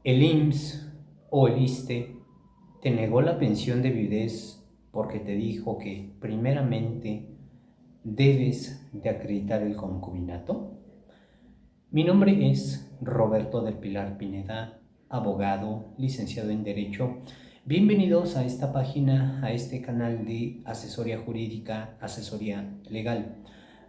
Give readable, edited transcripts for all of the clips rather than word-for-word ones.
El IMSS o el ISSSTE te negó la pensión de viudez porque te dijo que primeramente debes de acreditar el concubinato. Mi nombre es Roberto del Pilar Pineda, abogado, licenciado en Derecho. Bienvenidos a esta página, a este canal de asesoría jurídica, asesoría legal.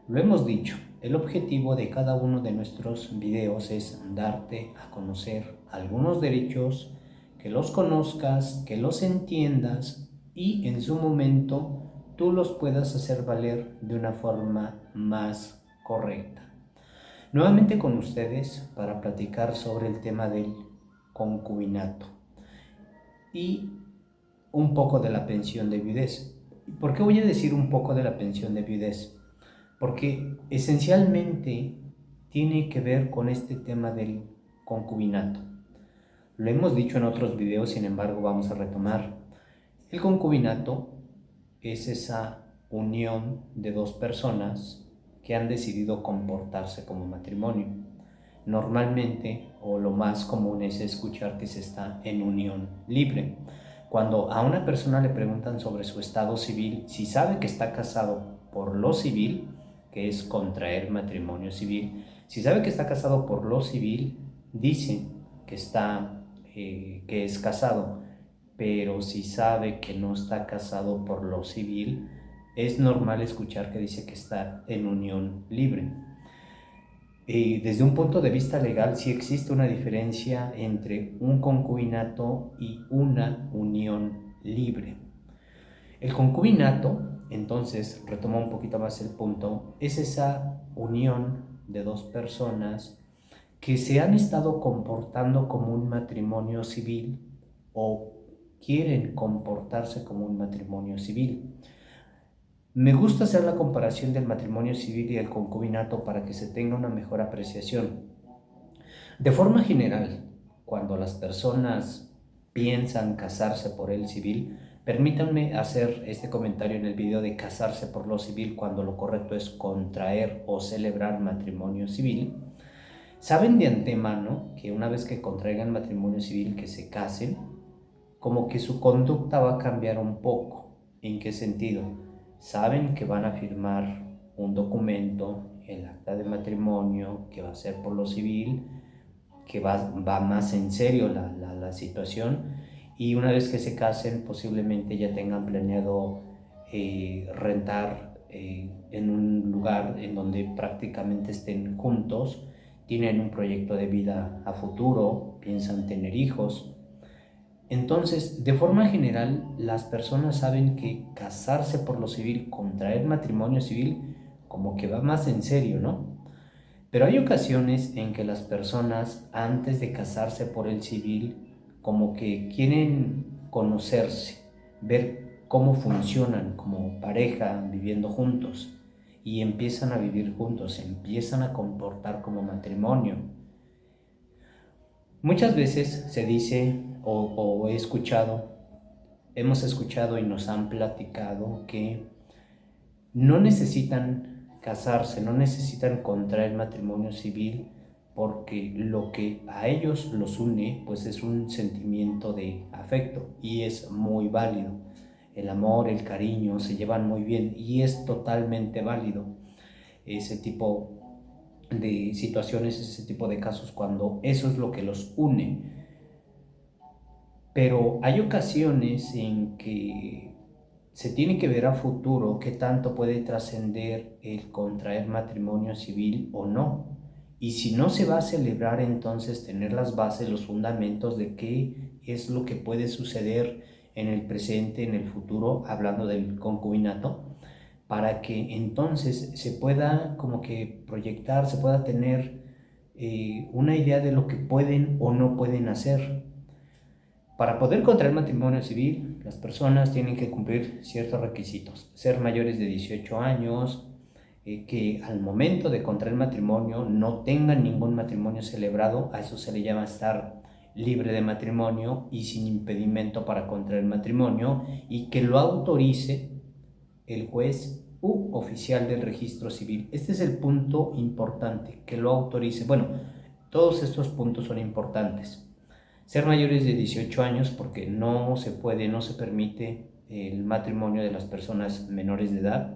Lo hemos dicho, el objetivo de cada uno de nuestros videos es darte a conocer algunos derechos, que los conozcas, que los entiendas y en su momento tú los puedas hacer valer de una forma más correcta. Nuevamente con ustedes para platicar sobre el tema del concubinato y un poco de la pensión de viudez. ¿Por qué voy a decir un poco de la pensión de viudez? Porque esencialmente tiene que ver con este tema del concubinato. Lo hemos dicho en otros videos, sin embargo vamos a retomar. El concubinato es esa unión de dos personas que han decidido comportarse como matrimonio. Normalmente, o lo más común es escuchar que se está en unión libre. Cuando a una persona le preguntan sobre su estado civil, si sabe que está casado por lo civil, que es contraer matrimonio civil, si sabe que está casado por lo civil, dice que es casado, pero si sabe que no está casado por lo civil, es normal escuchar que dice que está en unión libre. Desde un punto de vista legal, sí existe una diferencia entre un concubinato y una unión libre. El concubinato, entonces, retomo un poquito más el punto, es esa unión de dos personas que se han estado comportando como un matrimonio civil o quieren comportarse como un matrimonio civil. Me gusta hacer la comparación del matrimonio civil y el concubinato para que se tenga una mejor apreciación. De forma general, cuando las personas piensan casarse por el civil, permítanme hacer este comentario en el video de casarse por lo civil cuando lo correcto es contraer o celebrar matrimonio civil. Saben de antemano que una vez que contraigan matrimonio civil, que se casen, como que su conducta va a cambiar un poco. ¿En qué sentido? Saben que van a firmar un documento, el acta de matrimonio, que va a ser por lo civil, que va más en serio la situación, y una vez que se casen posiblemente ya tengan planeado rentar en un lugar en donde prácticamente estén juntos, tienen un proyecto de vida a futuro, piensan tener hijos. Entonces, de forma general, las personas saben que casarse por lo civil, contraer matrimonio civil, como que va más en serio, ¿no? Pero hay ocasiones en que las personas, antes de casarse por el civil, como que quieren conocerse, ver cómo funcionan como pareja viviendo juntos y empiezan a vivir juntos, se empiezan a comportar como matrimonio. Muchas veces se dice o he escuchado, hemos escuchado y nos han platicado que no necesitan casarse, no necesitan contraer matrimonio civil porque lo que a ellos los une pues es un sentimiento de afecto y es muy válido. El amor, el cariño se llevan muy bien y es totalmente válido ese tipo de situaciones, ese tipo de casos cuando eso es lo que los une. Pero hay ocasiones en que se tiene que ver a futuro qué tanto puede trascender el contraer matrimonio civil o no. Y si no se va a celebrar, entonces tener las bases, los fundamentos de qué es lo que puede suceder en el presente, en el futuro, hablando del concubinato, para que entonces se pueda como que proyectar, se pueda tener una idea de lo que pueden o no pueden hacer. Para poder contraer matrimonio civil, las personas tienen que cumplir ciertos requisitos. Ser mayores de 18 años, que al momento de contraer matrimonio no tengan ningún matrimonio celebrado, a eso se le llama estar libre de matrimonio y sin impedimento para contraer matrimonio, y que lo autorice el juez u oficial del registro civil. Este es el punto importante, que lo autorice. Bueno, todos estos puntos son importantes. ser mayores de 18 años porque no se puede, no se permite el matrimonio de las personas menores de edad.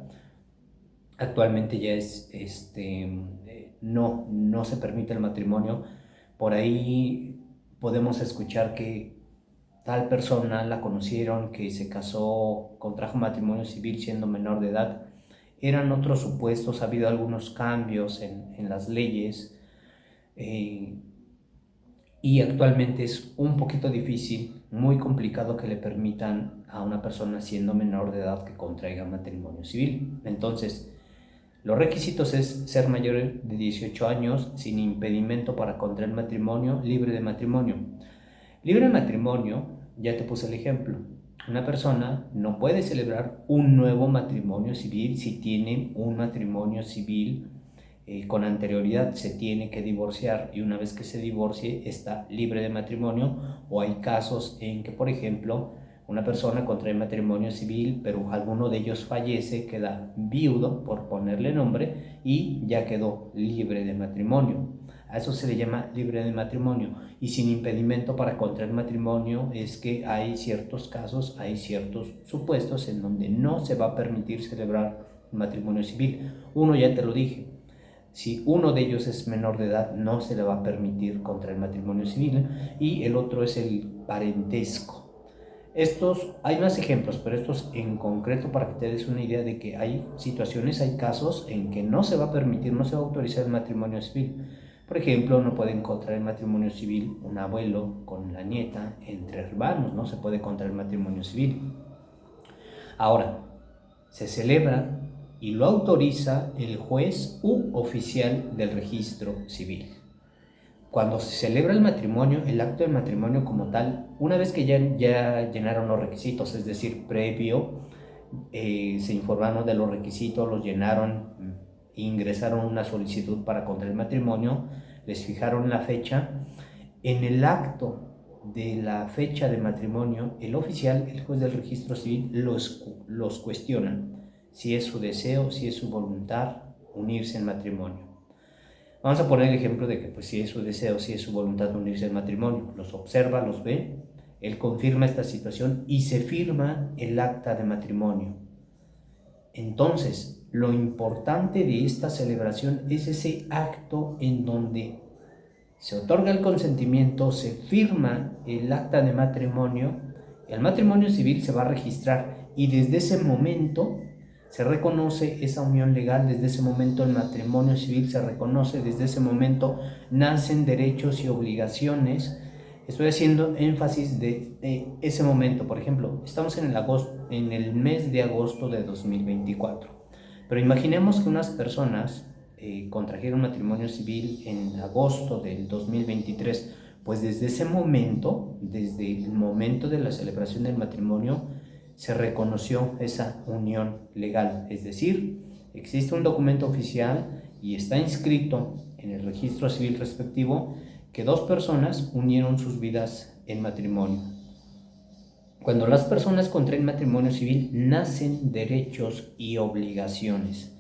Actualmente ya es, no se permite el matrimonio. Por ahí podemos escuchar que tal persona la conocieron, que se casó, contrajo matrimonio civil siendo menor de edad. Eran otros supuestos, ha habido algunos cambios en las leyes, y actualmente es un poquito difícil, muy complicado que le permitan a una persona siendo menor de edad que contraiga matrimonio civil. Entonces, los requisitos es ser mayor de 18 años, sin impedimento para contraer matrimonio, libre de matrimonio. Libre de matrimonio, ya te puse el ejemplo. Una persona no puede celebrar un nuevo matrimonio civil si tiene un matrimonio civil con anterioridad. Se tiene que divorciar, y una vez que se divorcie está libre de matrimonio. O hay casos en que, por ejemplo, una persona contrae matrimonio civil, pero alguno de ellos fallece, queda viudo, por ponerle nombre, y ya quedó libre de matrimonio. A eso se le llama libre de matrimonio. Y sin impedimento para contraer matrimonio es que hay ciertos casos, hay ciertos supuestos en donde no se va a permitir celebrar matrimonio civil. Uno ya te lo dije, si uno de ellos es menor de edad, no se le va a permitir contraer matrimonio civil, y el otro es el parentesco. Hay más ejemplos, pero estos en concreto para que te des una idea de que hay situaciones, hay casos en que no se va a permitir, no se va a autorizar el matrimonio civil. Por ejemplo, no pueden contraer matrimonio civil un abuelo con la nieta entre hermanos, no se puede contraer matrimonio civil. Ahora, se celebra y lo autoriza el juez u oficial del registro civil. Cuando se celebra el matrimonio, el acto de matrimonio como tal, una vez que ya llenaron los requisitos, es decir, previo, se informaron de los requisitos, los llenaron, ingresaron una solicitud para contraer el matrimonio, les fijaron la fecha. En el acto de la fecha de matrimonio, el oficial, el juez del registro civil, los cuestiona si es su deseo, si es su voluntad unirse en matrimonio. Vamos a poner el ejemplo de que pues, si es su deseo, si es su voluntad unirse en matrimonio. Los observa, los ve, él confirma esta situación y se firma el acta de matrimonio. Entonces, lo importante de esta celebración es ese acto en donde se otorga el consentimiento, se firma el acta de matrimonio, el matrimonio civil se va a registrar, y desde ese momento se reconoce esa unión legal, desde ese momento el matrimonio civil se reconoce, desde ese momento nacen derechos y obligaciones. Estoy haciendo énfasis de ese momento. Por ejemplo, estamos en el mes de agosto de 2024, pero imaginemos que unas personas contrajeron matrimonio civil en agosto del 2023, pues desde ese momento, desde el momento de la celebración del matrimonio, se reconoció esa unión legal, es decir, existe un documento oficial y está inscrito en el registro civil respectivo que dos personas unieron sus vidas en matrimonio. Cuando las personas contraen matrimonio civil, nacen derechos y obligaciones.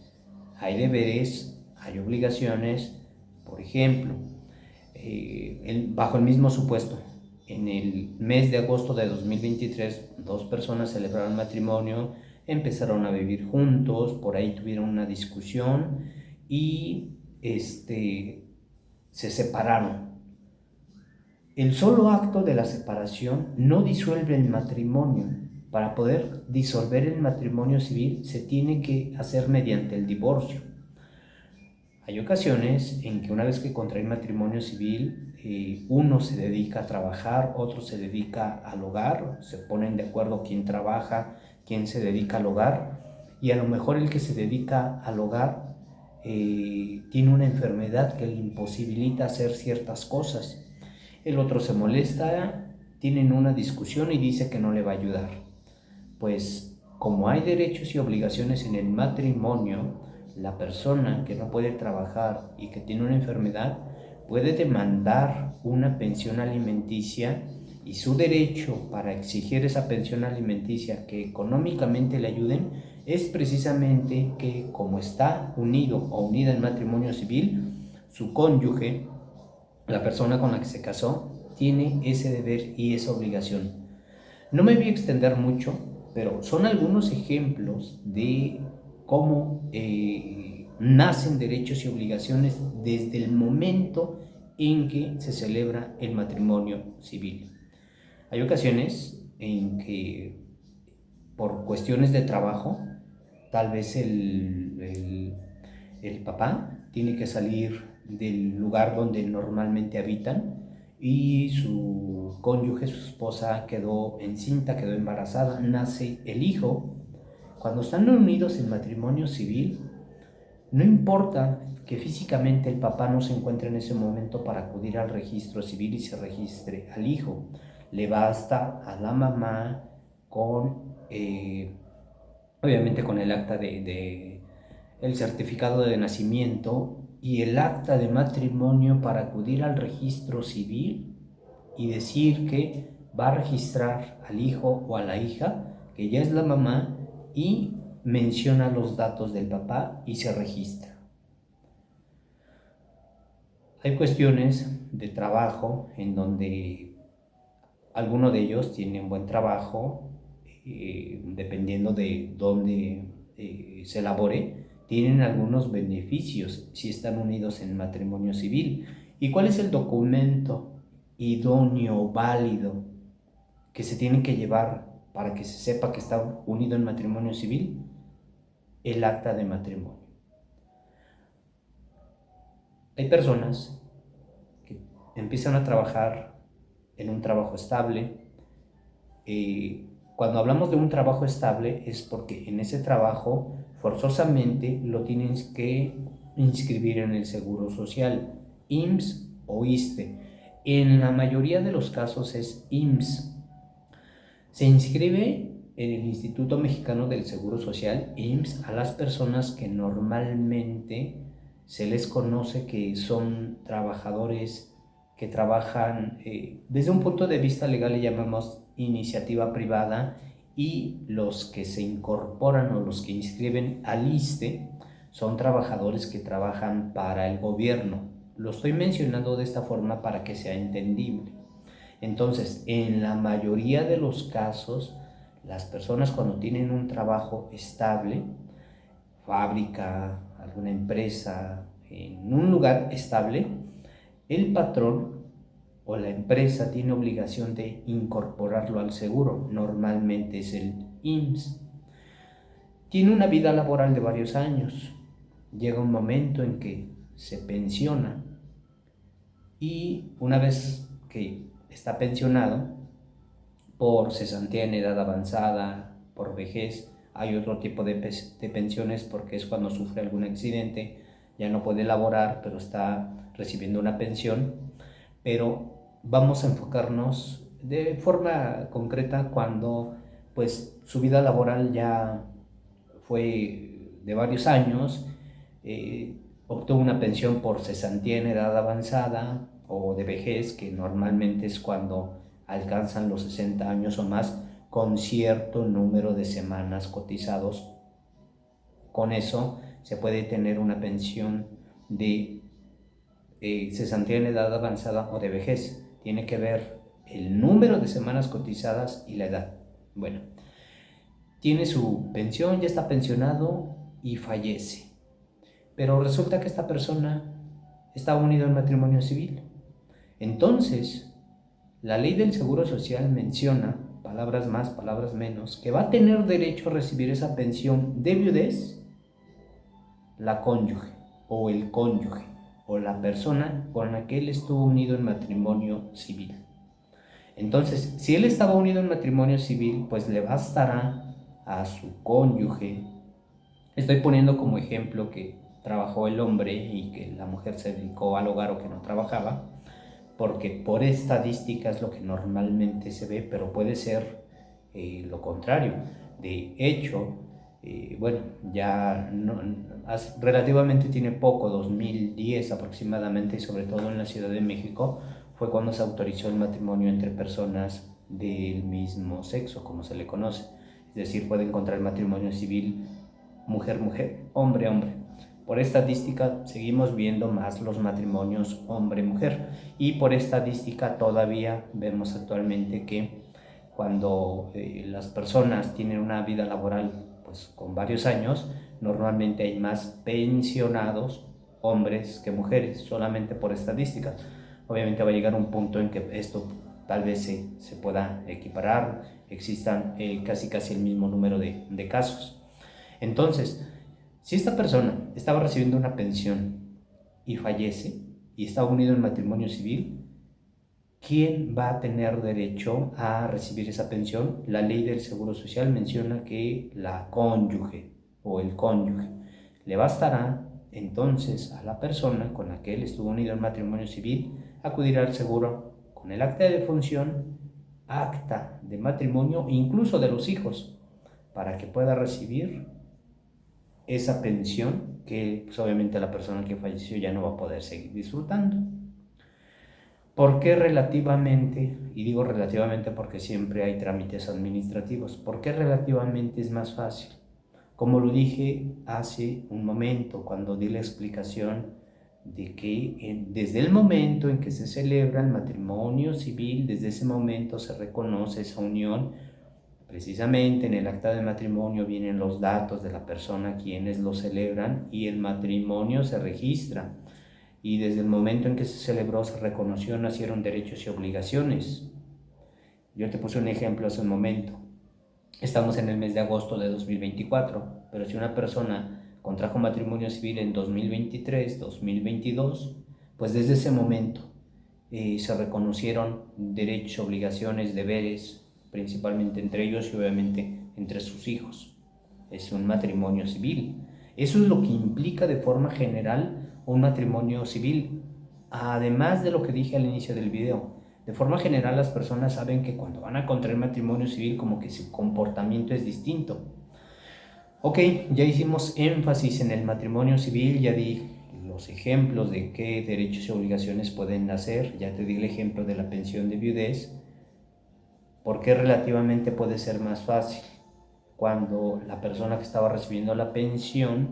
Hay deberes, hay obligaciones. Por ejemplo, bajo el mismo supuesto, en el mes de agosto de 2023, dos personas celebraron matrimonio, empezaron a vivir juntos, por ahí tuvieron una discusión y se separaron. El solo acto de la separación no disuelve el matrimonio. Para poder disolver el matrimonio civil se tiene que hacer mediante el divorcio. Hay ocasiones en que una vez que contrae matrimonio civil, uno se dedica a trabajar, otro se dedica al hogar, se ponen de acuerdo quién trabaja, quién se dedica al hogar, y a lo mejor el que se dedica al hogar tiene una enfermedad que le imposibilita hacer ciertas cosas. El otro se molesta, tienen una discusión y dice que no le va a ayudar. Pues como hay derechos y obligaciones en el matrimonio, la persona que no puede trabajar y que tiene una enfermedad puede demandar una pensión alimenticia, y su derecho para exigir esa pensión alimenticia que económicamente le ayuden es precisamente que, como está unido o unida en matrimonio civil, su cónyuge, la persona con la que se casó, tiene ese deber y esa obligación. No me voy a extender mucho, pero son algunos ejemplos de cómo nacen derechos y obligaciones desde el momento en que se celebra el matrimonio civil. Hay ocasiones en que por cuestiones de trabajo, tal vez el papá tiene que salir del lugar donde normalmente habitan y su cónyuge, su esposa, quedó encinta, quedó embarazada, nace el hijo. Cuando están unidos en matrimonio civil, no importa que físicamente el papá no se encuentre en ese momento para acudir al registro civil y se registre al hijo. Le basta a la mamá con, obviamente con el acta el certificado de nacimiento y el acta de matrimonio para acudir al registro civil y decir que va a registrar al hijo o a la hija, que ya es la mamá, y menciona los datos del papá y se registra. Hay cuestiones de trabajo en donde alguno de ellos tiene un buen trabajo, dependiendo de dónde se labore, tienen algunos beneficios si están unidos en matrimonio civil. ¿Y cuál es el documento idóneo, válido, que se tiene que llevar para que se sepa que está unido en matrimonio civil? El acta de matrimonio. Hay personas que empiezan a trabajar en un trabajo estable. Cuando hablamos de un trabajo estable es porque en ese trabajo forzosamente lo tienes que inscribir en el Seguro Social, IMSS o ISSSTE. En la mayoría de los casos es IMSS. Se inscribe en el Instituto Mexicano del Seguro Social, IMSS, a las personas que normalmente se les conoce que son trabajadores que trabajan desde un punto de vista legal, le llamamos iniciativa privada, y los que se incorporan o los que inscriben al ISSSTE son trabajadores que trabajan para el gobierno. Lo estoy mencionando de esta forma para que sea entendible. Entonces, en la mayoría de los casos, las personas cuando tienen un trabajo estable, fábrica, alguna empresa, en un lugar estable, el patrón o la empresa tiene obligación de incorporarlo al seguro. Normalmente es el IMSS. Tiene una vida laboral de varios años. Llega un momento en que se pensiona y una vez que está pensionado, por cesantía en edad avanzada, por vejez, hay otro tipo de pensiones porque es cuando sufre algún accidente, ya no puede laborar, pero está recibiendo una pensión. Pero vamos a enfocarnos de forma concreta cuando pues su vida laboral ya fue de varios años, obtuvo una pensión por cesantía en edad avanzada o de vejez, que normalmente es cuando alcanzan los 60 años o más, con cierto número de semanas cotizados. Con eso se puede tener una pensión de cesantía en edad avanzada o de vejez. Tiene que ver el número de semanas cotizadas y la edad. Bueno, tiene su pensión, ya está pensionado y fallece. Pero resulta que esta persona está unida en matrimonio civil. Entonces, la ley del Seguro Social menciona, palabras más, palabras menos, que va a tener derecho a recibir esa pensión de viudez la cónyuge o el cónyuge o la persona con la que él estuvo unido en matrimonio civil. Entonces, si él estaba unido en matrimonio civil, pues le bastará a su cónyuge. Estoy poniendo como ejemplo que trabajó el hombre y que la mujer se dedicó al hogar o que no trabajaba, porque por estadística es lo que normalmente se ve, pero puede ser lo contrario. De hecho, bueno, ya no, relativamente tiene poco, 2010 aproximadamente, y sobre todo en la Ciudad de México, fue cuando se autorizó el matrimonio entre personas del mismo sexo, como se le conoce. Es decir, puede encontrar matrimonio civil mujer-mujer, hombre-hombre. Por estadística seguimos viendo más los matrimonios hombre-mujer, y por estadística todavía vemos actualmente que cuando las personas tienen una vida laboral pues con varios años, normalmente hay más pensionados hombres que mujeres, solamente por estadística. Obviamente va a llegar un punto en que esto tal vez se pueda equiparar, existan casi el mismo número de casos. Entonces, si esta persona estaba recibiendo una pensión y fallece y está unido en matrimonio civil, ¿quién va a tener derecho a recibir esa pensión? La ley del Seguro Social menciona que la cónyuge o el cónyuge. Le bastará entonces a la persona con la que él estuvo unido en matrimonio civil acudir al seguro con el acta de defunción, acta de matrimonio, incluso de los hijos, para que pueda recibir esa pensión que pues, obviamente la persona que falleció ya no va a poder seguir disfrutando. ¿Por qué relativamente? Y digo relativamente porque siempre hay trámites administrativos. ¿Por qué relativamente es más fácil? Como lo dije hace un momento, cuando di la explicación de que desde el momento en que se celebra el matrimonio civil, desde ese momento se reconoce esa unión. Precisamente en el acta de matrimonio vienen los datos de la persona a quienes lo celebran y el matrimonio se registra. Y desde el momento en que se celebró, se reconoció, nacieron derechos y obligaciones. Yo te puse un ejemplo hace un momento. Estamos en el mes de agosto de 2024, pero si una persona contrajo matrimonio civil en 2023, 2022, pues desde ese momento se reconocieron derechos, obligaciones, deberes, principalmente entre ellos y obviamente entre sus hijos. Es un matrimonio civil. Eso es lo que implica de forma general un matrimonio civil. Además de lo que dije al inicio del video, de forma general las personas saben que cuando van a contraer matrimonio civil como que su comportamiento es distinto. Ok, ya hicimos énfasis en el matrimonio civil, ya di los ejemplos de qué derechos y obligaciones pueden nacer, ya te di el ejemplo de la pensión de viudez. ¿Por qué relativamente puede ser más fácil? Cuando la persona que estaba recibiendo la pensión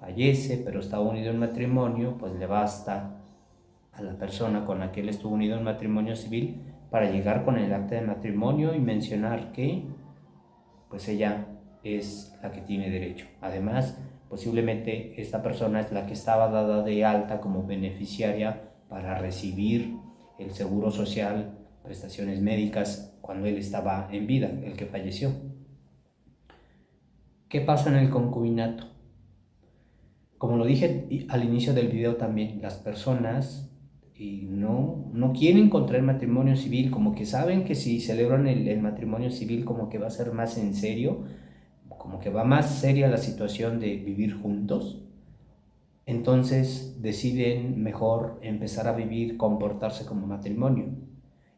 fallece, pero está unido en matrimonio, pues le basta a la persona con la que él estuvo unido en matrimonio civil para llegar con el acta de matrimonio y mencionar que pues ella es la que tiene derecho. Además, posiblemente esta persona es la que estaba dada de alta como beneficiaria para recibir el seguro social, prestaciones médicas, cuando él estaba en vida, el que falleció. ¿Qué pasa en el concubinato? Como lo dije al inicio del video también, las personas no quieren contraer matrimonio civil, como que saben que si celebran el matrimonio civil como que va a ser más en serio, como que va más seria la situación de vivir juntos. Entonces deciden mejor empezar a vivir, comportarse como matrimonio.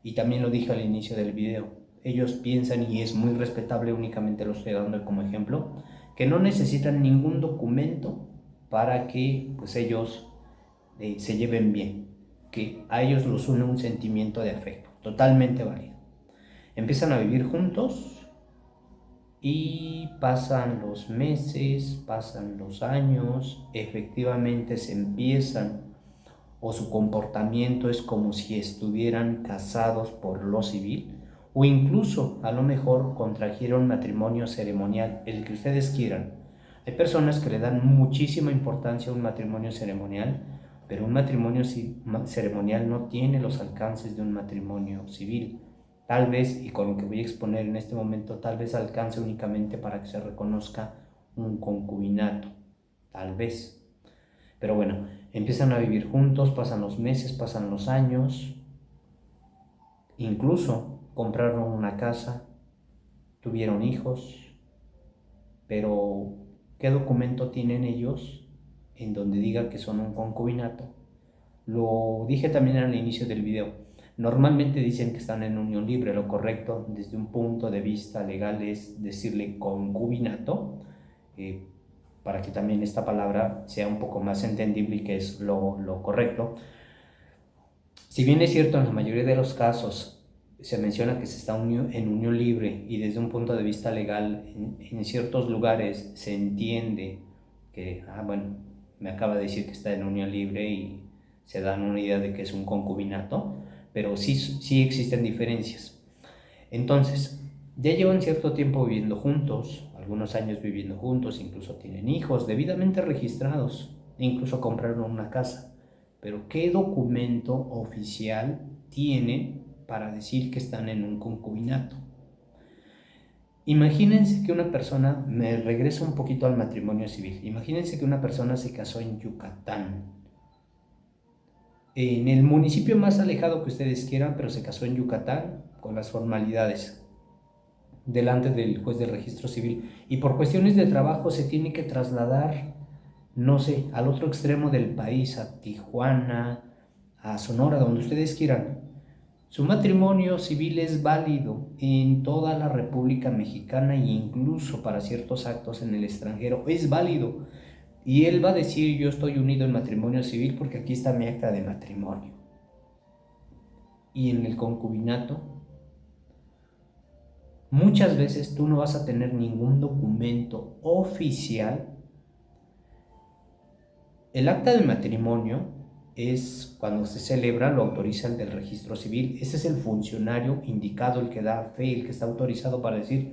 Y también lo dije al inicio del video, ellos piensan, y es muy respetable, únicamente lo estoy dando como ejemplo, que no necesitan ningún documento para que pues ellos se lleven bien, que a ellos los une un sentimiento de afecto, totalmente válido. Empiezan a vivir juntos y pasan los meses, pasan los años, efectivamente se empiezan, o su comportamiento es como si estuvieran casados por lo civil, o incluso a lo mejor contrajeron matrimonio ceremonial, el que ustedes quieran. Hay personas que le dan muchísima importancia a un matrimonio ceremonial, pero un matrimonio ceremonial no tiene los alcances de un matrimonio civil. Tal vez, y con lo que voy a exponer en este momento, tal vez alcance únicamente para que se reconozca un concubinato, tal vez. Pero bueno, empiezan a vivir juntos, pasan los meses, pasan los años, incluso compraron una casa, tuvieron hijos, pero ¿qué documento tienen ellos en donde diga que son un concubinato? Lo dije también al inicio del video. Normalmente dicen que están en unión libre. Lo correcto desde un punto de vista legal es decirle concubinato, eh, para que también esta palabra sea un poco más entendible y que es lo correcto. Si bien es cierto, en la mayoría de los casos se menciona que se está en unión libre, y desde un punto de vista legal en ciertos lugares se entiende que, bueno, me acaba de decir que está en unión libre y se dan una idea de que es un concubinato, pero sí existen diferencias. Entonces, ya llevan cierto tiempo viviendo juntos, algunos años viviendo juntos, incluso tienen hijos debidamente registrados, incluso compraron una casa. Pero ¿qué documento oficial tienen para decir que están en un concubinato? Imagínense que una persona, me regreso un poquito al matrimonio civil, imagínense que una persona se casó en Yucatán, en el municipio más alejado que ustedes quieran, pero se casó en Yucatán con las formalidades delante del juez de registro civil, y por cuestiones de trabajo se tiene que trasladar, no sé, al otro extremo del país, a Tijuana, a Sonora, donde ustedes quieran. Su matrimonio civil es válido en toda la República Mexicana e incluso para ciertos actos en el extranjero es válido. Y él va a decir: yo estoy unido en matrimonio civil porque aquí está mi acta de matrimonio. Y en el concubinato, muchas veces tú no vas a tener ningún documento oficial. El acta de matrimonio es cuando se celebra, lo autoriza el del registro civil. Ese es el funcionario indicado, el que da fe, el que está autorizado para decir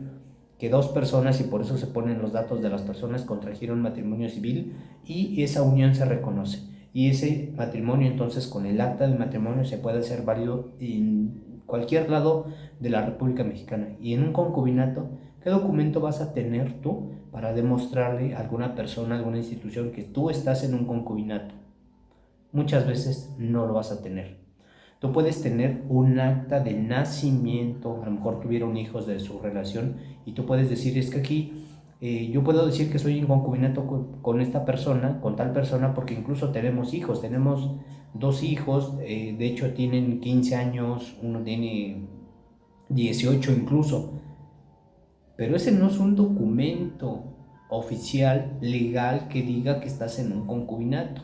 que dos personas, y por eso se ponen los datos de las personas, contrajeron matrimonio civil y esa unión se reconoce. Y ese matrimonio, entonces, con el acta de matrimonio se puede hacer válido en cualquier lado de la República Mexicana. Y en un concubinato, ¿qué documento vas a tener tú para demostrarle a alguna persona, a alguna institución que tú estás en un concubinato? Muchas veces no lo vas a tener. Tú puedes tener un acta de nacimiento, a lo mejor tuvieron hijos de su relación, y tú puedes decir: es que aquí yo puedo decir que soy en concubinato con esta persona, con tal persona, porque incluso tenemos hijos, tenemos dos hijos, de hecho tienen 15 años, uno tiene 18 incluso, pero ese no es un documento oficial, legal, que diga que estás en un concubinato.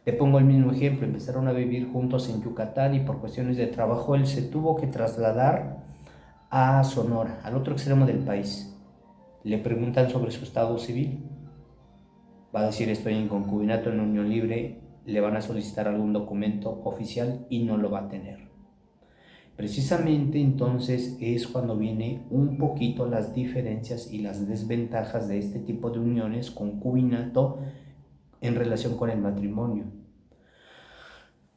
Te pongo el mismo ejemplo: empezaron a vivir juntos en Yucatán y por cuestiones de trabajo él se tuvo que trasladar a Sonora, al otro extremo del país. Le preguntan sobre su estado civil, va a decir: estoy en concubinato, en unión libre. Le van a solicitar algún documento oficial y no lo va a tener. Precisamente entonces es cuando viene un poquito las diferencias y las desventajas de este tipo de uniones, concubinato, en relación con el matrimonio.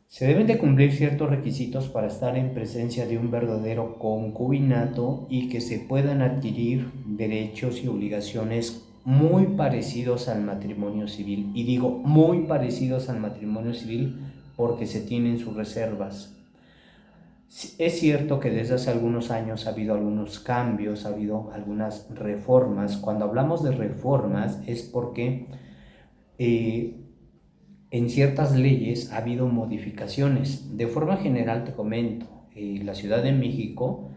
Se deben de cumplir ciertos requisitos para estar en presencia de un verdadero concubinato y que se puedan adquirir derechos y obligaciones muy parecidos al matrimonio civil. Y digo muy parecidos al matrimonio civil porque se tienen sus reservas. Es cierto que desde hace algunos años ha habido algunos cambios, ha habido algunas reformas. Cuando hablamos de reformas es porque en ciertas leyes ha habido modificaciones. De forma general te comento, la Ciudad de México,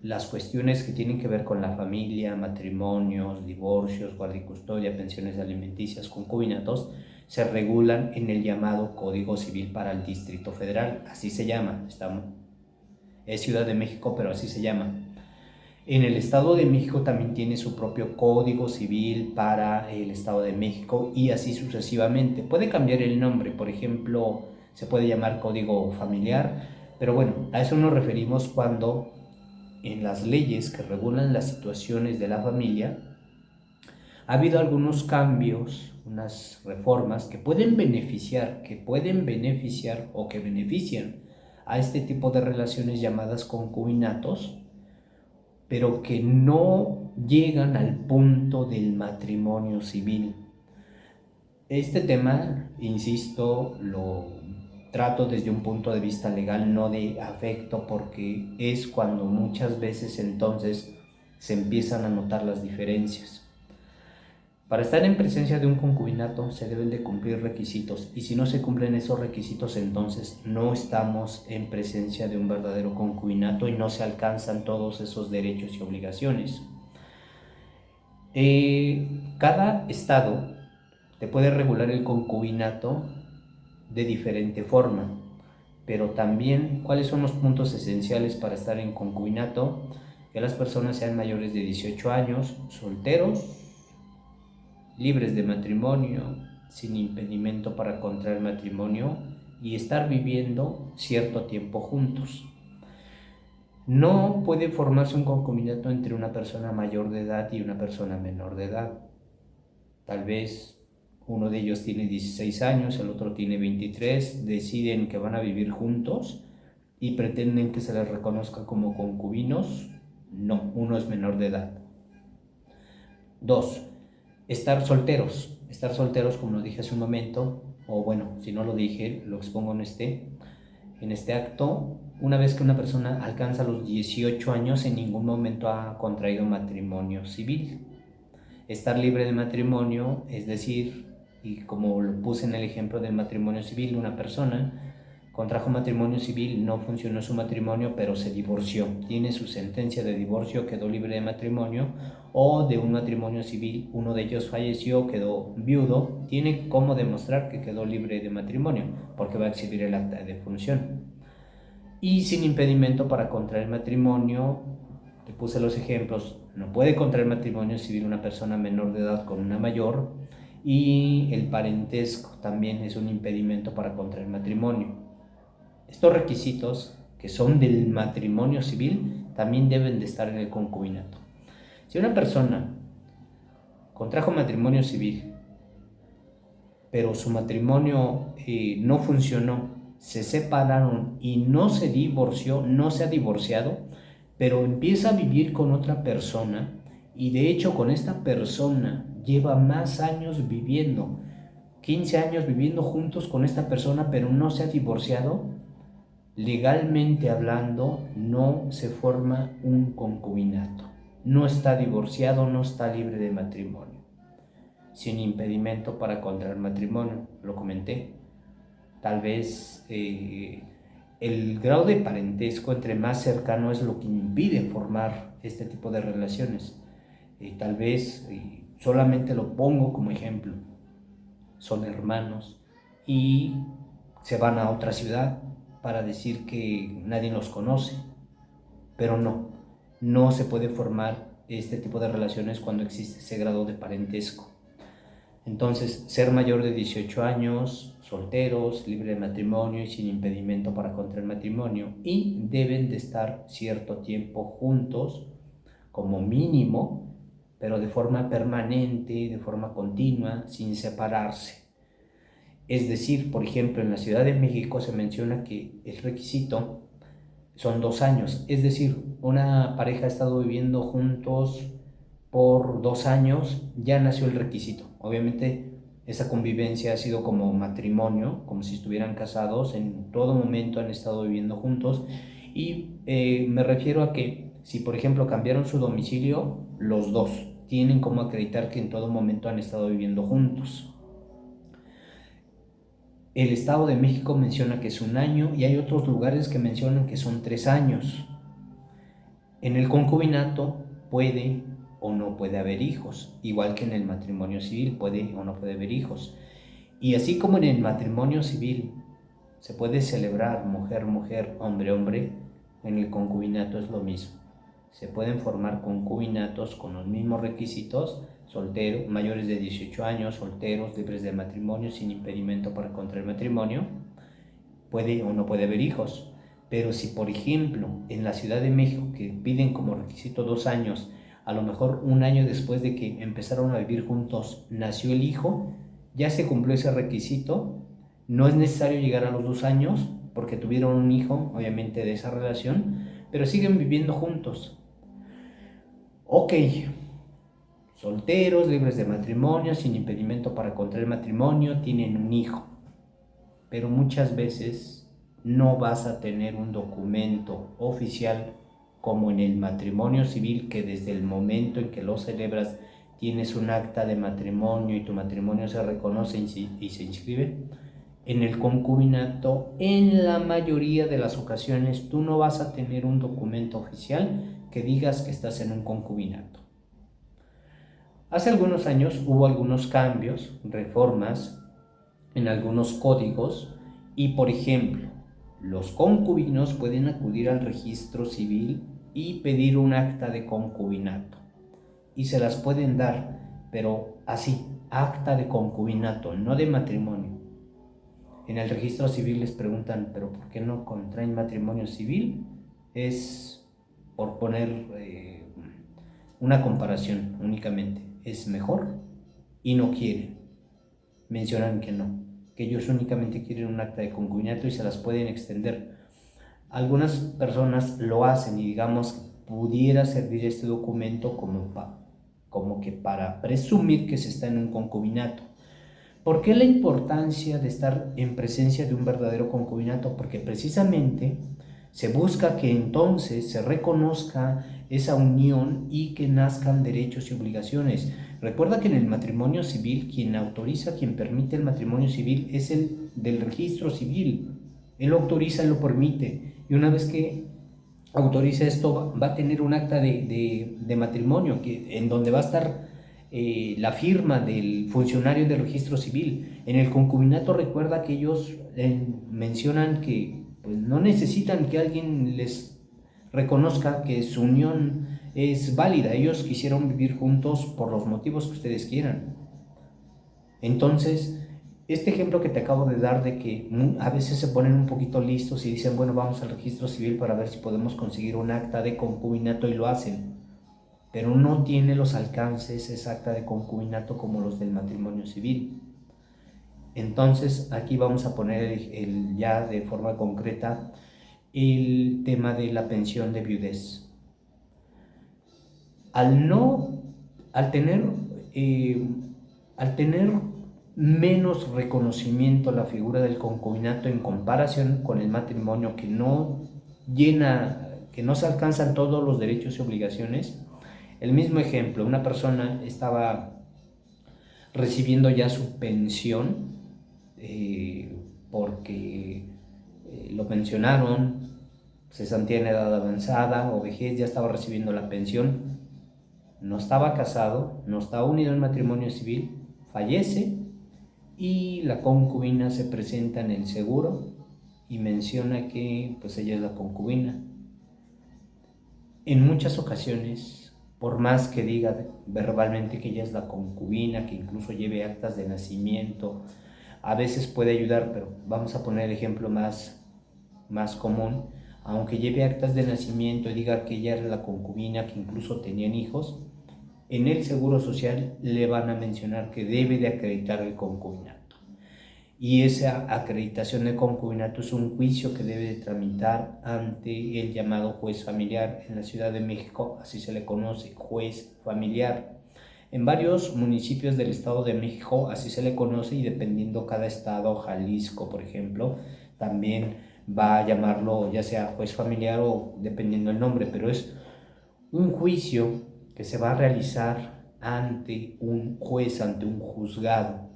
las cuestiones que tienen que ver con la familia, matrimonios, divorcios, guardia y custodia, pensiones alimenticias, concubinatos, se regulan en el llamado Código Civil para el Distrito Federal, así se llama. Es Ciudad de México, pero así se llama. En el Estado de México también tiene su propio Código Civil para el Estado de México y así sucesivamente. Puede cambiar el nombre, por ejemplo, se puede llamar Código Familiar, pero bueno, a eso nos referimos cuando en las leyes que regulan las situaciones de la familia ha habido algunos cambios, unas reformas que pueden beneficiar o que benefician a este tipo de relaciones llamadas concubinatos, pero que no llegan al punto del matrimonio civil. Este tema, insisto, lo trato desde un punto de vista legal, no de afecto, porque es cuando muchas veces entonces se empiezan a notar las diferencias. Para estar en presencia de un concubinato se deben de cumplir requisitos, y si no se cumplen esos requisitos, entonces no estamos en presencia de un verdadero concubinato y no se alcanzan todos esos derechos y obligaciones. Cada estado te puede regular el concubinato de diferente forma, pero también, ¿cuáles son los puntos esenciales para estar en concubinato? Que las personas sean mayores de 18 años, solteros, libres de matrimonio, sin impedimento para contraer matrimonio y estar viviendo cierto tiempo juntos. No puede formarse un concubinato entre una persona mayor de edad y una persona menor de edad. Tal vez uno de ellos tiene 16 años, el otro tiene 23, deciden que van a vivir juntos y pretenden que se les reconozca como concubinos. No, uno es menor de edad. 2. Estar solteros. Estar solteros, como lo dije hace un momento, o bueno, si no lo dije, lo expongo en este acto. Una vez que una persona alcanza los 18 años, en ningún momento ha contraído matrimonio civil. Estar libre de matrimonio, es decir, y como lo puse en el ejemplo del matrimonio civil, una persona contrajo matrimonio civil, no funcionó su matrimonio, pero se divorció, tiene su sentencia de divorcio, quedó libre de matrimonio, o de un matrimonio civil, uno de ellos falleció, quedó viudo, tiene cómo demostrar que quedó libre de matrimonio, porque va a exhibir el acta de defunción. Y sin impedimento para contraer matrimonio, te puse los ejemplos, no puede contraer matrimonio civil una persona menor de edad con una mayor, y el parentesco también es un impedimento para contraer matrimonio. Estos requisitos, que son del matrimonio civil, también deben de estar en el concubinato. Si una persona contrajo matrimonio civil, pero su matrimonio no funcionó, se separaron y no se divorció, no se ha divorciado, pero empieza a vivir con otra persona y de hecho con esta persona lleva más años viviendo, 15 años viviendo juntos con esta persona, pero no se ha divorciado, legalmente hablando, no se forma un concubinato. No está divorciado, no está libre de matrimonio. Sin impedimento para contraer matrimonio, lo comenté. Tal vez el grado de parentesco entre más cercano es lo que impide formar este tipo de relaciones. Tal vez, solamente lo pongo como ejemplo, son hermanos y se van a otra ciudad para decir que nadie los conoce, pero no se puede formar este tipo de relaciones cuando existe ese grado de parentesco. Entonces, ser mayor de 18 años, solteros, libre de matrimonio y sin impedimento para contraer matrimonio, y deben de estar cierto tiempo juntos como mínimo, pero de forma permanente, de forma continua, sin separarse. Es decir, por ejemplo, en la Ciudad de México se menciona que el requisito son 2 años. Es decir, una pareja ha estado viviendo juntos por 2 años, ya nació el requisito. Obviamente, esa convivencia ha sido como matrimonio, como si estuvieran casados, en todo momento han estado viviendo juntos. Y me refiero a que si, por ejemplo, cambiaron su domicilio, los dos tienen como acreditar que en todo momento han estado viviendo juntos. El Estado de México menciona que es 1 año y hay otros lugares que mencionan que son 3 años. En el concubinato puede o no puede haber hijos, igual que en el matrimonio civil puede o no puede haber hijos. Y así como en el matrimonio civil se puede celebrar mujer-mujer, hombre-hombre, en el concubinato es lo mismo. Se pueden formar concubinatos con los mismos requisitos, solteros, mayores de 18 años, solteros, libres de matrimonio, sin impedimento para contraer matrimonio, puede o no puede haber hijos. Pero si, por ejemplo, en la Ciudad de México, que piden como requisito 2 años, a lo mejor 1 año después de que empezaron a vivir juntos, nació el hijo, ya se cumplió ese requisito, no es necesario llegar a los 2 años, porque tuvieron un hijo, obviamente, de esa relación, pero siguen viviendo juntos. Ok, solteros, libres de matrimonio, sin impedimento para contraer matrimonio, tienen un hijo, pero muchas veces no vas a tener un documento oficial como en el matrimonio civil, que desde el momento en que lo celebras tienes un acta de matrimonio y tu matrimonio se reconoce y se inscribe. En el concubinato, en la mayoría de las ocasiones, tú no vas a tener un documento oficial que digas que estás en un concubinato. Hace algunos años hubo algunos cambios, reformas en algunos códigos y, por ejemplo, los concubinos pueden acudir al registro civil y pedir un acta de concubinato y se las pueden dar, pero así, acta de concubinato, no de matrimonio. En el registro civil les preguntan, ¿pero por qué no contraen matrimonio civil? Es por poner una comparación únicamente. Es mejor y no quieren. Mencionan que no, que ellos únicamente quieren un acta de concubinato y se las pueden extender. Algunas personas lo hacen y digamos pudiera servir este documento como que para presumir que se está en un concubinato. ¿Por qué la importancia de estar en presencia de un verdadero concubinato? Porque precisamente se busca que entonces se reconozca esa unión y que nazcan derechos y obligaciones. Recuerda que en el matrimonio civil, quien autoriza, quien permite el matrimonio civil es el del registro civil. Él lo autoriza, él lo permite. Y una vez que autoriza esto, va a tener un acta de matrimonio en donde va a estar la firma del funcionario de registro civil. En el concubinato recuerda que ellos mencionan que pues, no necesitan que alguien les reconozca que su unión es válida. Ellos quisieron vivir juntos por los motivos que ustedes quieran. Entonces, este ejemplo que te acabo de dar de que a veces se ponen un poquito listos y dicen, bueno, vamos al registro civil para ver si podemos conseguir un acta de concubinato y lo hacen, pero no tiene los alcances esa acta de concubinato como los del matrimonio civil. Entonces, aquí vamos a poner ya de forma concreta el tema de la pensión de viudez. Al tener menos reconocimiento a la figura del concubinato en comparación con el matrimonio que no se alcanzan todos los derechos y obligaciones. El mismo ejemplo, una persona estaba recibiendo ya su pensión porque lo pensionaron, se sentía en edad avanzada o vejez, ya estaba recibiendo la pensión, no estaba casado, no estaba unido en matrimonio civil, fallece y la concubina se presenta en el seguro y menciona que pues ella es la concubina. En muchas ocasiones, por más que diga verbalmente que ella es la concubina, que incluso lleve actas de nacimiento, a veces puede ayudar, pero vamos a poner el ejemplo más común. Aunque lleve actas de nacimiento y diga que ella era la concubina, que incluso tenían hijos, en el Seguro Social le van a mencionar que debe de acreditar el concubinato. Y esa acreditación de concubinato es un juicio que debe de tramitar ante el llamado juez familiar. En la Ciudad de México así se le conoce, juez familiar. En varios municipios del Estado de México así se le conoce y dependiendo cada estado, Jalisco por ejemplo, también va a llamarlo ya sea juez familiar o dependiendo el nombre, pero es un juicio que se va a realizar ante un juez, ante un juzgado.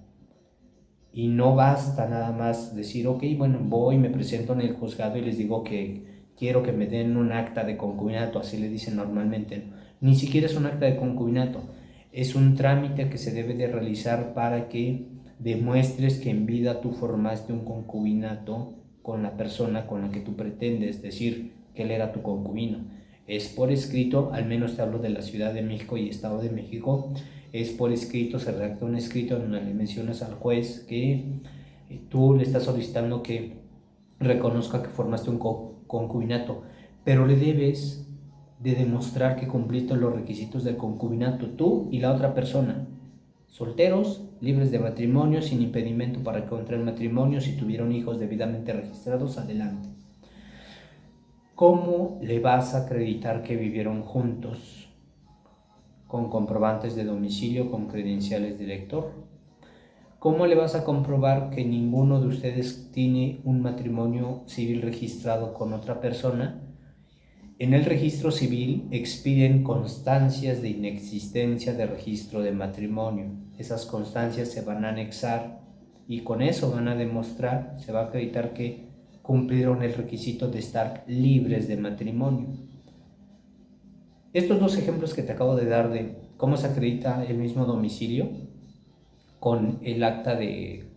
Y no basta nada más decir, ok, bueno, voy, me presento en el juzgado y les digo que quiero que me den un acta de concubinato, así le dicen normalmente. Ni siquiera es un acta de concubinato, es un trámite que se debe de realizar para que demuestres que en vida tú formaste un concubinato con la persona con la que tú pretendes decir que él era tu concubino. Es por escrito, al menos te hablo de la Ciudad de México y Estado de México, es por escrito, se redacta un escrito donde le mencionas al juez que tú le estás solicitando que reconozca que formaste un concubinato, pero le debes de demostrar que cumpliste los requisitos del concubinato, tú y la otra persona, solteros, libres de matrimonio, sin impedimento para contraer matrimonio, si tuvieron hijos debidamente registrados, adelante. ¿Cómo le vas a acreditar que vivieron juntos? Con comprobantes de domicilio, con credenciales de lector. ¿Cómo le vas a comprobar que ninguno de ustedes tiene un matrimonio civil registrado con otra persona? En el registro civil expiden constancias de inexistencia de registro de matrimonio. Esas constancias se van a anexar y con eso van a demostrar, se va a acreditar que cumplieron el requisito de estar libres de matrimonio. Estos dos ejemplos que te acabo de dar de cómo se acredita el mismo domicilio con el acta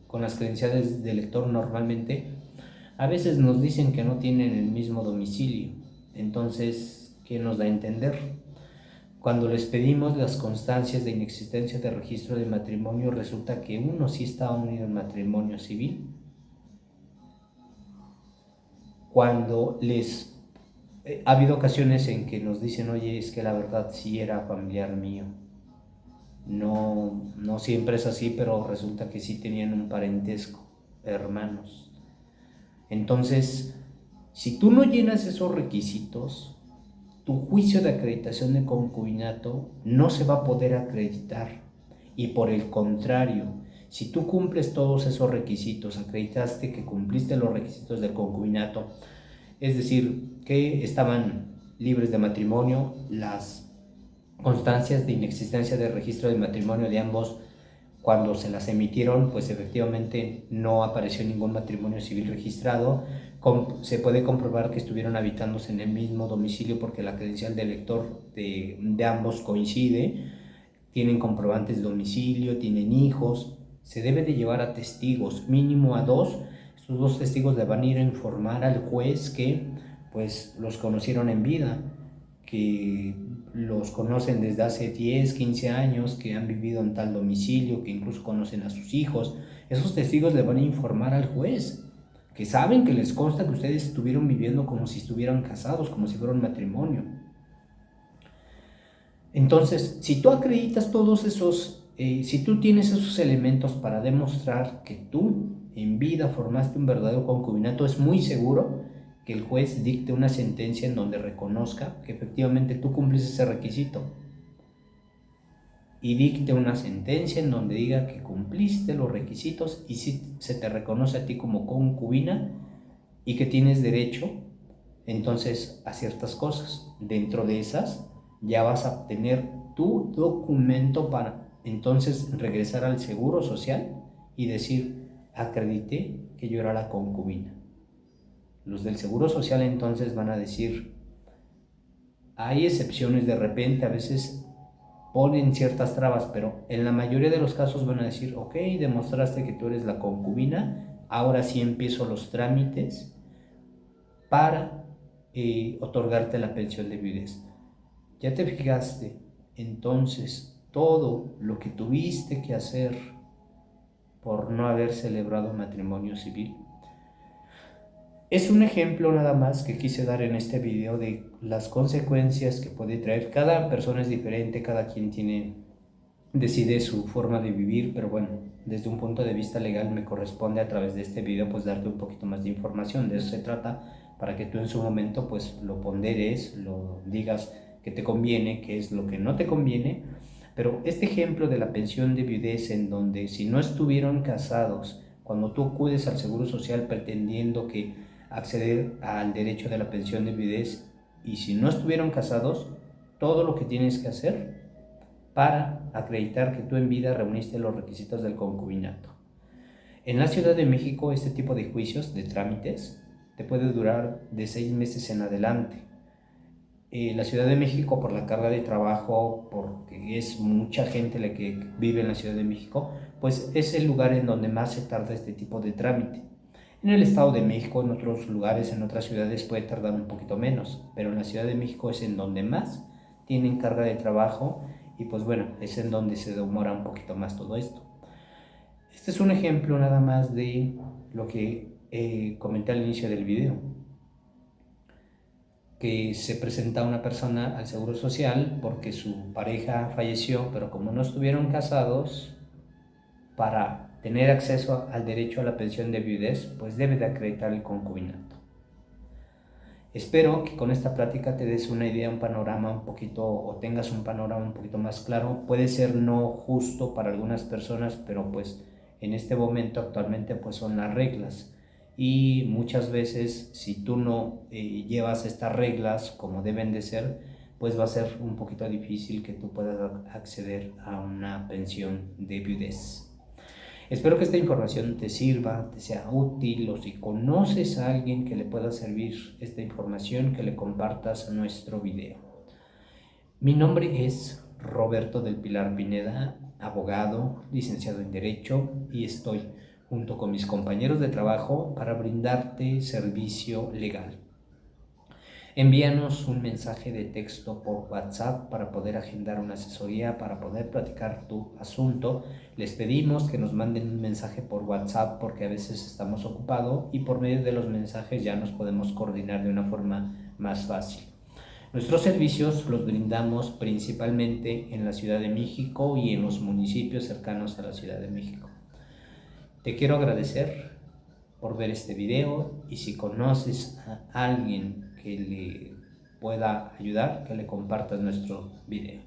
con las credenciales de lector normalmente, a veces nos dicen que no tienen el mismo domicilio. Entonces, ¿qué nos da a entender? Cuando les pedimos las constancias de inexistencia de registro de matrimonio, resulta que uno sí estaba unido en matrimonio civil. Cuando ha habido ocasiones en que nos dicen, oye, es que la verdad sí era familiar mío. No siempre es así, pero resulta que sí tenían un parentesco, hermanos. Entonces, si tú no llenas esos requisitos, tu juicio de acreditación de concubinato no se va a poder acreditar. Y por el contrario, si tú cumples todos esos requisitos, acreditaste que cumpliste los requisitos del concubinato, es decir, que estaban libres de matrimonio, las constancias de inexistencia de registro de matrimonio de ambos, cuando se las emitieron, pues efectivamente no apareció ningún matrimonio civil registrado. Se puede comprobar que estuvieron habitándose en el mismo domicilio porque la credencial de elector de ambos coincide, tienen comprobantes de domicilio, tienen hijos. Se debe de llevar a testigos, mínimo a 2. Estos 2 testigos le van a ir a informar al juez que pues los conocieron en vida, que los conocen desde hace 10, 15 años, que han vivido en tal domicilio, que incluso conocen a sus hijos. Esos testigos le van a informar al juez, que saben, que les consta que ustedes estuvieron viviendo como si estuvieran casados, como si fuera un matrimonio. Entonces, si tú acreditas todos esos, si tú tienes esos elementos para demostrar que tú en vida formaste un verdadero concubinato, es muy seguro que el juez dicte una sentencia en donde reconozca que efectivamente tú cumples ese requisito y dicte una sentencia en donde diga que cumpliste los requisitos y si se te reconoce a ti como concubina y que tienes derecho entonces a ciertas cosas. Dentro de esas ya vas a obtener tu documento para entonces regresar al seguro social y decir, acredité que yo era la concubina. Los del seguro social entonces van a decir, hay excepciones de repente, a veces ponen ciertas trabas, pero en la mayoría de los casos van a decir, ok, demostraste que tú eres la concubina, ahora sí empiezo los trámites para otorgarte la pensión de viudez. ¿Ya te fijaste? Entonces, todo lo que tuviste que hacer por no haber celebrado matrimonio civil. Es un ejemplo nada más que quise dar en este video de las consecuencias que puede traer. Cada persona es diferente, cada quien decide su forma de vivir, pero bueno, desde un punto de vista legal me corresponde a través de este video pues darte un poquito más de información. De eso se trata, para que tú en su momento pues lo ponderes, lo digas que te conviene, qué es lo que no te conviene. Pero este ejemplo de la pensión de viudez, en donde si no estuvieron casados, cuando tú acudes al Seguro Social pretendiendo que acceder al derecho de la pensión de viudez, y si no estuvieron casados, todo lo que tienes que hacer para acreditar que tú en vida reuniste los requisitos del concubinato. En la Ciudad de México este tipo de juicios, de trámites, te puede durar de 6 meses en adelante. La Ciudad de México, por la carga de trabajo, porque es mucha gente la que vive en la Ciudad de México, pues es el lugar en donde más se tarda este tipo de trámite. En el Estado de México, en otros lugares, en otras ciudades puede tardar un poquito menos, pero en la Ciudad de México es en donde más tienen carga de trabajo y pues bueno, es en donde se demora un poquito más todo esto. Este es un ejemplo nada más de lo que comenté al inicio del video, que se presenta una persona al Seguro Social porque su pareja falleció, pero como no estuvieron casados, para tener acceso al derecho a la pensión de viudez, pues debe de acreditar el concubinato. Espero que con esta plática te des una idea, un panorama un poquito, o tengas un panorama un poquito más claro. Puede ser no justo para algunas personas, pero pues en este momento actualmente pues son las reglas. Y muchas veces si tú no llevas estas reglas como deben de ser, pues va a ser un poquito difícil que tú puedas acceder a una pensión de viudez. Espero que esta información te sirva, te sea útil, o si conoces a alguien que le pueda servir esta información, que le compartas nuestro video. Mi nombre es Roberto del Pilar Pineda, abogado, licenciado en Derecho, y estoy junto con mis compañeros de trabajo para brindarte servicio legal. Envíanos un mensaje de texto por WhatsApp para poder agendar una asesoría, para poder platicar tu asunto. Les pedimos que nos manden un mensaje por WhatsApp porque a veces estamos ocupados y por medio de los mensajes ya nos podemos coordinar de una forma más fácil. Nuestros servicios los brindamos principalmente en la Ciudad de México y en los municipios cercanos a la Ciudad de México. Te quiero agradecer por ver este video y si conoces a alguien que le pueda ayudar, que le compartas nuestro video.